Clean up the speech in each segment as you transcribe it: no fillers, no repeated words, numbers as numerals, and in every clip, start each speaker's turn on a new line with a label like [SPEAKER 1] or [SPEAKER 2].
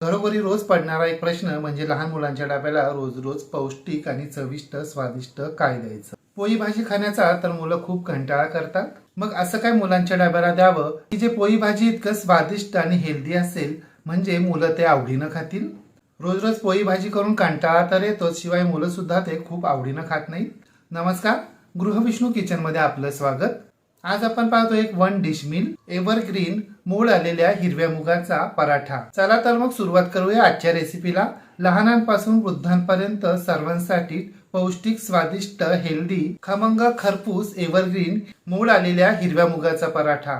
[SPEAKER 1] घरोघरी रोज पडणारा एक प्रश्न म्हणजे लहान मुलांच्या डब्याला रोज रोज पौष्टिक आणि चविष्ट स्वादिष्ट काय द्यायचं. पोळी भाजी खाण्याचा तर मुलं खूप कंटाळा करतात. मग असं काय मुलांच्या डब्याला द्यावं की जे पोळी भाजी इतकं स्वादिष्ट आणि हेल्दी असेल म्हणजे मुलं ते आवडीनं खातील. रोज रोज पोळी भाजी करून कंटाळा तर येतोच, शिवाय मुलं सुद्धा ते खूप आवडीनं खात नाहीत. नमस्कार, गृहविष्णू किचन मध्ये आपलं स्वागत. आज आपण पाहतो एक वन डिश मील एव्हरग्रीन मोड आलेल्या हिरव्या मुगाचा पराठा. चला तर मग सुरुवात करूया आजच्या रेसिपीला. लहानांपासून वृद्धांपर्यंत सर्वांसाठी पौष्टिक, स्वादिष्ट, हेल्दी, खमंग, खरपूस एव्हरग्रीन मोड आलेल्या हिरव्या मुगाचा पराठा.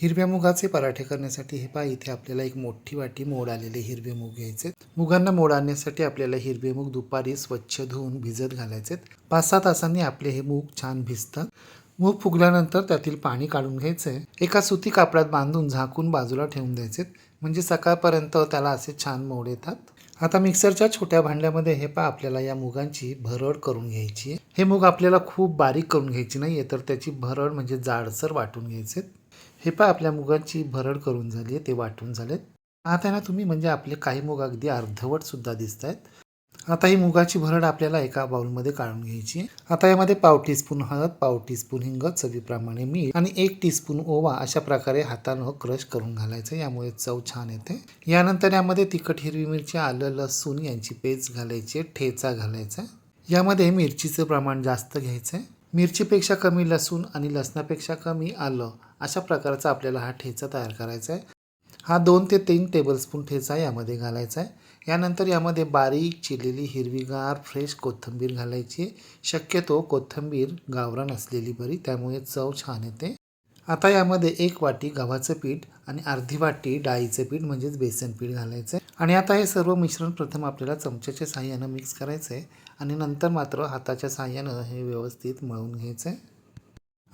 [SPEAKER 1] हिरव्या मुगाचे पराठे करण्यासाठी हे पहा, इथे आपल्याला एक मोठी वाटी मोड आलेले हिरवे मूग घ्यायचे. मुगांना मोड आणण्यासाठी आपल्याला हिरवे मूग दुपारी स्वच्छ धुवून भिजत घालायचे. 5-6 तासांनी आपले हे मूग छान भिजतात. मूग फुगल्यानंतर त्यातील पाणी काढून घ्यायचे. एका सुती कापडात बांधून झाकून बाजूला ठेवून द्यायचे. म्हणजे सकाळपर्यंत त्याला असे छान मोड येतात. आता मिक्सरच्या छोट्या भांड्यामध्ये हे पहा, आपल्याला या मुगांची भरड करून घ्यायची आहे. हे मूग आपल्याला खूप बारीक करून घ्यायची नाहीये, तर त्याची भरड म्हणजे जाडसर वाटून घ्यायचे. हे पहा, आपल्या मुगाची भरड करून झाली आहे, ते वाटून झालेत. आता ना तुम्ही म्हणजे आपले काही मूग अगदी अर्धवट सुद्धा दिसत आहेत. आता ही मुगाची भरड आपल्याला एका बाउलमध्ये काढून घ्यायची. आता यामध्ये पाव टीस्पून हळद, पाव टीस्पून हिंग, चवीप्रमाणे मीठ आणि 1 टीस्पून ओवा अशा प्रकारे हातानं क्रश करून घालायचं. यामुळे चव छान येते. यानंतर यामध्ये तिखट, हिरवी मिरची, आलं, लसूण यांची पेस्ट घालायची, ठेचा घालायचा. यामध्ये मिरचीचं प्रमाण जास्त घ्यायचं आहे. मिरचीपेक्षा कमी लसूण आणि लसणापेक्षा कमी आलं अशा प्रकारचा आपल्याला हा ठेचा तयार करायचा आहे. हा 2 ते 3 टेबलस्पून ठेचा यामध्ये घालायचा आहे. यानंतर यामध्ये बारीक चिरलेली हिरवीगार फ्रेश कोथिंबीर घालायची. शक्यतो कोथिंबीर गावरान असलेली बरी, त्यामुळे चव छान येते. आता यामध्ये 1 वाटी गव्हाचं पीठ आणि अर्धी वाटी डाळीचं पीठ म्हणजेच बेसन पीठ घालायचं आहे. आणि आता हे सर्व मिश्रण प्रथम आपल्याला चमच्याच्या साहाय्यानं मिक्स करायचं आहे आणि नंतर मात्र हाताच्या साहाय्यानं हे व्यवस्थित मळून घ्यायचं आहे.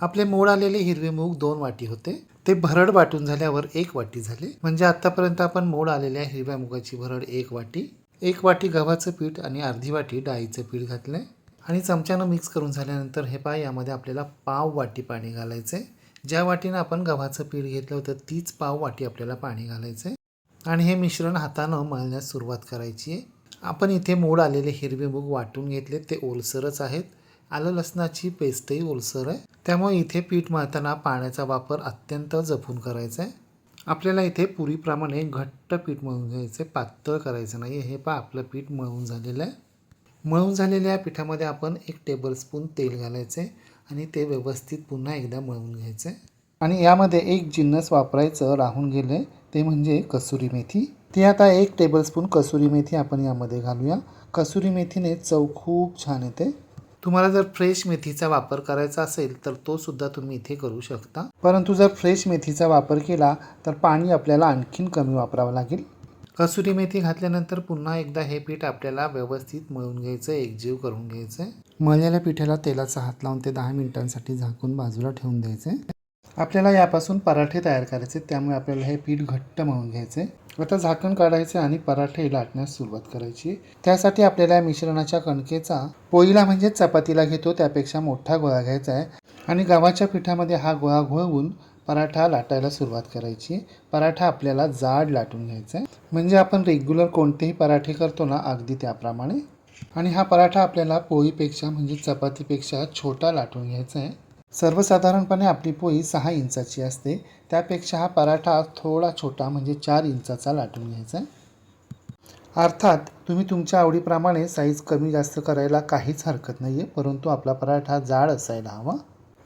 [SPEAKER 1] आपले मोड आलेले हिरवे मूग 2 वाटी होते, ते भरड वाटून झाल्यावर 1 वाटी झाले. म्हणजे आतापर्यंत आपण मोड आलेल्या हिरव्या मुगाची भरड 1 वाटी, 1 वाटी गव्हाचं पीठ आणि अर्धी वाटी डाळीचं पीठ घातलंय आणि चमच्यानं मिक्स करून झाल्यानंतर हे पहा, यामध्ये आपल्याला पाव वाटी पाणी घालायचंय. ज्या वाटीनं आपण गव्हाचं पीठ घेतलं होतं तीच पाव वाटी आपल्याला पाणी घालायचंय आणि हे मिश्रण हातानं मळण्यास सुरुवात करायची आहे. आपण इथे मोड आलेले हिरवे मूग वाटून घेतले, ते ओलसरच आहेत. आलं लसणाची पेस्टही ओलसर आहे, त्यामुळे इथे पीठ मळताना पाण्याचा वापर अत्यंत जपून करायचा आहे. आपल्याला इथे पुरीप्रमाणे घट्ट पीठ मळून घ्यायचं आहे, पातळ करायचं नाही. हे पहा, आपलं पीठ मळून झालेलं आहे. मळून झालेल्या पिठामध्ये आपण 1 टेबलस्पून तेल घालायचे आणि ते व्यवस्थित पुन्हा एकदा मळून घ्यायचे. आणि यामध्ये एक जिन्नस वापरायचं राहून गेलं, ते म्हणजे कसुरी मेथी. ती आता 1 टेबलस्पून कसुरी मेथी आपण यामध्ये घालूया. कसुरी मेथीने चव खूप छान येते. तुम्हाला जर फ्रेश मेथीचा वापर करायचा असेल तर तो सुद्धा तुम्ही इथे करू शकता, परंतु जर फ्रेश मेथीचा वापर केला तर पाणी आपल्याला आणखीन कमी वापरावं लागेल. कसुरी मेथी घातल्यानंतर पुन्हा एकदा हे पीठ आपल्याला व्यवस्थित मळून घ्यायचं, एकजीव करून घ्यायचं. मळलेल्या पिठाला तेलाचा हात लावून ते 10 मिनिटांसाठी झाकून बाजूला ठेवून द्यायचे. आपल्याला यापासून पराठे तयार करायचे, त्यामुळे आपल्याला हे पीठ घट्ट मळून घ्यायचे. आता झाकण काढायचे आणि पराठे लाटण्यास सुरुवात करायची. त्यासाठी आपल्याला या मिश्रणाच्या कणकेचा पोळीला म्हणजे चपातीला घेतो त्यापेक्षा मोठा गोळा घ्यायचा आहे आणि गव्हाच्या पिठामध्ये हा गोळा घोळवून पराठा लाटायला सुरुवात करायची. पराठा आपल्याला जाड लाटून घ्यायचा आहे, म्हणजे आपण रेग्युलर कोणतेही पराठे करतो ना, अगदी त्याप्रमाणे. आणि हा पराठा आपल्याला पोळीपेक्षा म्हणजे चपातीपेक्षा छोटा लाटून घ्यायचा आहे. सर्वसाधारणपणे आपली पोळी 6 इंचाची असते, त्यापेक्षा हा पराठा थोडा छोटा म्हणजे 4 इंचाचा लाटून घ्यायचा आहे. अर्थात तुम्ही तुमच्या आवडीप्रमाणे साईज कमी जास्त करायला काहीच हरकत नाही आहे, परंतु आपला पराठा जाड असायला हवा.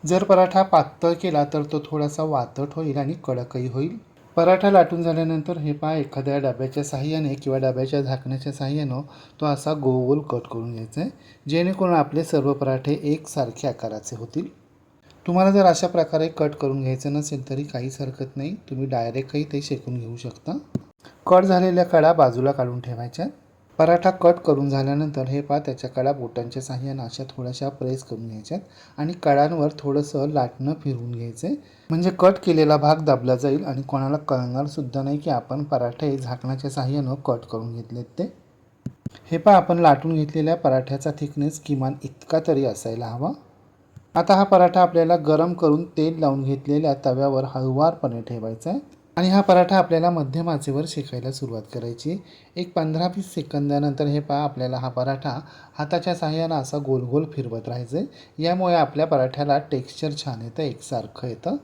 [SPEAKER 1] जर पराठा पातळ केला तर तो थोडासा वातट होईल आणि कडकही होईल. पराठा लाटून झाल्यानंतर हे पहा, एखाद्या डब्याच्या साहाय्याने किंवा डब्याच्या झाकण्याच्या साहाय्यानं तो असा गोल कट करून घ्यायचा आहे, जेणेकरून आपले सर्व पराठे एकसारखे आकाराचे होतील. तुम्हाला जर अशा प्रकारे कट करून घ्यायचं नसेल तरी काहीच हरकत नाही, तुम्ही डायरेक्टही ते शेकून घेऊ शकता. कट झालेल्या कडा बाजूला काढून ठेवायच्या. पराठा कट करून झाल्यानंतर हे पहा, त्याच्या कडा बोटांच्या साहाय्यानं अशा थोड्याशा प्रेस करून घ्यायच्यात आणि कडांवर थोडंसं लाटणं फिरवून घ्यायचं, म्हणजे कट केलेला भाग दाबला जाईल आणि कोणाला कळणार सुद्धा नाही की आपण पराठे झाकणाच्या साहाय्यानं कट करून घेतलेत ते. हे पहा, आपण लाटून घेतलेल्या पराठ्याचा थिकनेस किमान इतका तरी असायला हवा. आता हा पराठा आपल्याला गरम करून तेल लावून घेतलेल्या तव्यावर हळुवारपणे ठेवायचा आहे आणि हा पराठा आपल्याला मध्यम आचेवर शेकायला सुरुवात करायची. एक 15-20 सेकंदानंतर हे पहा, आपल्याला हा पराठा हाताच्या साहाय्यानं असा गोल गोल फिरवत राहायचं आहे. यामुळे आपल्या पराठ्याला टेक्स्चर छान येतं, एकसारखं येतं.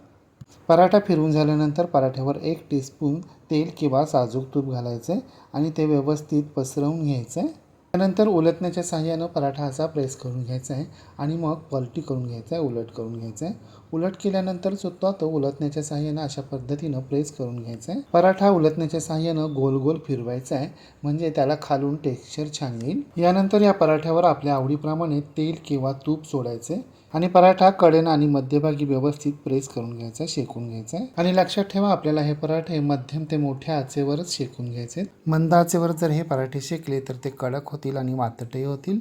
[SPEAKER 1] पराठा फिरवून झाल्यानंतर पराठ्यावर 1 टीस्पून तेल किंवा साजूक तूप घालायचं आहे आणि ते व्यवस्थित पसरवून घ्यायचं आहे. त्यानंतर उलटण्याच्या साहाय्यानं पराठा असा प्रेस करून घ्यायचा आहे आणि मग पलटी करून घ्यायचा आहे, उलट करून घ्यायचा आहे. उलट केल्यानंतर सुद्धा तो उलटण्याच्या साहाय्यानं अशा पद्धतीनं प्रेस करून घ्यायचा आहे. पराठा उलटण्याच्या साहाय्यानं गोल गोल फिरवायचा आहे, म्हणजे त्याला खालून टेक्स्चर छान येईल. यानंतर या पराठ्यावर आपल्या आवडीप्रमाणे तेल किंवा तूप सोडायचे आणि पराठा कडेनं आणि मध्यभागी व्यवस्थित प्रेस करून घ्यायचा, शेकून घ्यायचा आहे. आणि लक्षात ठेवा, आपल्याला हे पराठे मध्यम ते मोठ्या आचेवरच शेकून घ्यायचे. मंद आचेवर जर हे पराठे शेकले तर ते कडक होतील आणि वातटे होतील.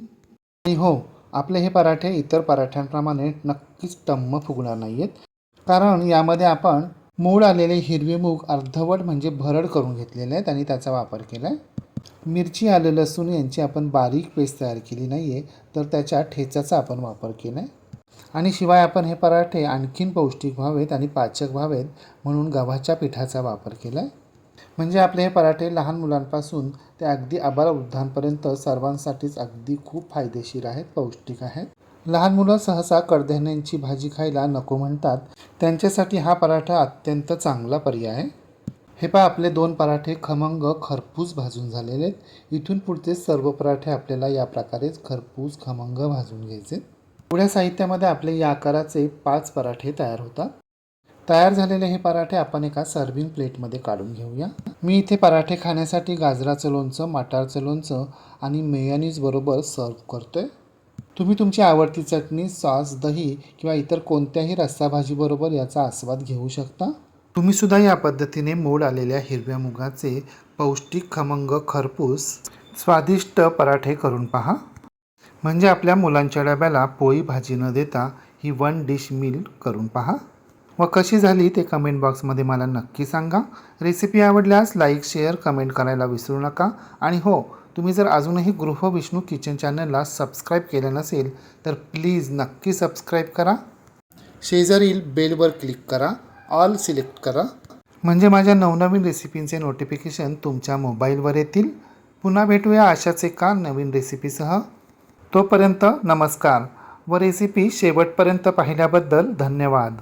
[SPEAKER 1] आणि हो, आपले हे पराठे इतर पराठ्यांप्रमाणे नक्कीच टम्म फुगणार नाही आहेत, कारण यामध्ये आपण मूळ आलेले हिरवे मूग अर्धवट म्हणजे भरड करून घेतलेले आहेत आणि त्याचा वापर केला आहे. मिरची, आलं, लसूण यांची आपण बारीक पेस्ट तयार केली नाही आहे, तर त्याच्या ठेचाचा आपण वापर केला आहे. आणि शिवाय आपण हे पराठे आणखीन पौष्टिक व्हावेत आणि पाचक व्हावेत म्हणून गव्हाच्या पिठाचा वापर केला आहे. म्हणजे आपले हे पराठे लहान मुलांपासून ते अगदी आबालवृद्धांपर्यंत सर्वांसाठीच अगदी खूप फायदेशीर आहेत, पौष्टिक आहेत. लहान मुलं सहसा कडधान्यांची भाजी खायला नको म्हणतात, त्यांच्यासाठी हा पराठा अत्यंत चांगला पर्याय आहे. हे पहा, आपले 2 पराठे खमंग खरपूस भाजून झालेले आहेत. इथून पुढचे सर्व पराठे आपल्याला या प्रकारेच खरपूस खमंग भाजून घ्यायचे. एवढ्या साहित्यामध्ये आपले या आकाराचे 5 पराठे तयार होतात. तयार झालेले हे पराठे आपण एका सर्व्हिंग प्लेटमध्ये काढून घेऊया. मी इथे पराठे खाण्यासाठी गाजराचं लोणचं, मटारचं लोणचं आणि मेयोनीज बरोबर सर्व करतोय. तुम्ही तुमची आवडती चटणी, सॉस, दही किंवा इतर कोणत्याही रस्साभाजीबरोबर याचा आस्वाद घेऊ शकता. तुम्ही सुद्धा या पद्धतीने मोड आलेल्या हिरव्या मुगाचे पौष्टिक, खमंग, खरपूस, स्वादिष्ट पराठे करून पहा. म्हणजे आपल्या मुलांच्या डब्याला पोळी भाजी न देता ही 1 डिश मील करून पहा व कशी झाली ते कमेंट बॉक्समध्ये मला नक्की सांगा. रेसिपी आवडल्यास लाईक, शेअर, कमेंट करायला विसरू नका. आणि हो, तुम्ही जर अजूनही गृह विष्णू किचन चॅनलला सबस्क्राईब केलं नसेल तर प्लीज नक्की सबस्क्राईब करा. शेजारील बेलवर क्लिक करा, ऑल सिलेक्ट करा, म्हणजे माझ्या नवनवीन रेसिपींचे नोटिफिकेशन तुमच्या मोबाईलवर येतील. पुन्हा भेटूया अशाच एका नवीन रेसिपीसह. तोपर्यंत नमस्कार व रेसिपी शेवटपर्यंत पाहिल्याबद्दल धन्यवाद.